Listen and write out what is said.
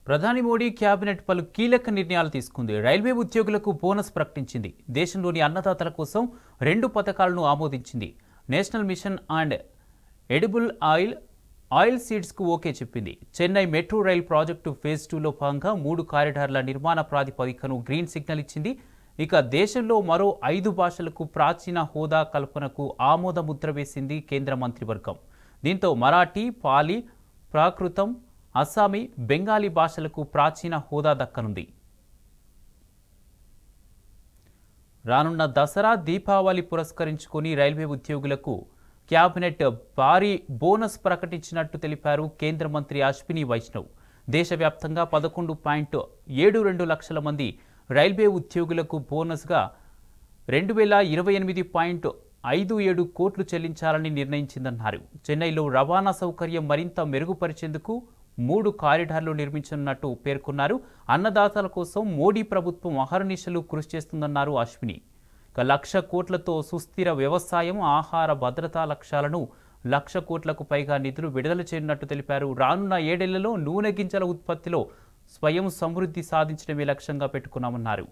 ప్రధాని మోడీ క్యాబినెట్ పలు కీలక నిర్ణయాలు తీసుకుంది. రైల్వే ఉద్యోగులకు బోనస్ ప్రకటించింది. దేశంలోని అన్నదాతల కోసం 2 పథకాలను ఆమోదించింది. National mission and edible oil seeds కు ఓకే చెప్పింది. Chennai metro rail project phase 2లో భాగంగా 3 కారిడార్ల నిర్మాణ ప్రాతిపదికను గ్రీన్ సిగ్నల్ ఇచ్చింది. ఇక దేశంలో మరో 5 భాషలకు ప్రాచీన హోదా కల్పనకు ఆమోద ముద్ర వేసింది కేంద్ర మంత్రివర్గం. దీంతో మరాఠీ, పాలి, ప్రాకృతం, అస్సామీ, బెంగాలీ భాషలకు ప్రాచీన హోదా దక్కనుంది. రానున్న దసరా, దీపావళి పురస్కరించుకుని రైల్వే ఉద్యోగులకు క్యాబినెట్ భారీ బోనస్ ప్రకటించినట్టు తెలిపారు కేంద్ర మంత్రి అశ్విని వైష్ణవ్. దేశవ్యాప్తంగా 11.72 లక్షల మంది రైల్వే ఉద్యోగులకు బోనస్గా 2028.57 కోట్లు చెల్లించాలని నిర్ణయించిందన్నారు. చెన్నైలో రవాణా సౌకర్యం మరింత మెరుగుపరిచేందుకు 3 కారిడార్లు నిర్మించనున్నట్టు పేర్కొన్నారు. అన్నదాతల కోసం మోడీ ప్రభుత్వం అహర్నిశలు కృషి చేస్తుందన్నారు అశ్విని. 1,00,000 కోట్లతో సుస్థిర వ్యవసాయం, ఆహార భద్రతా లక్ష్యాలను 1,00,000 కోట్లకు పైగా నిధులు విడుదల చేయనున్నట్టు తెలిపారు. రానున్న 7 ఏళ్లలో నూనె గింజల ఉత్పత్తిలో స్వయం సమృద్ధి సాధించడమే లక్ష్యంగా పెట్టుకున్నామన్నారు.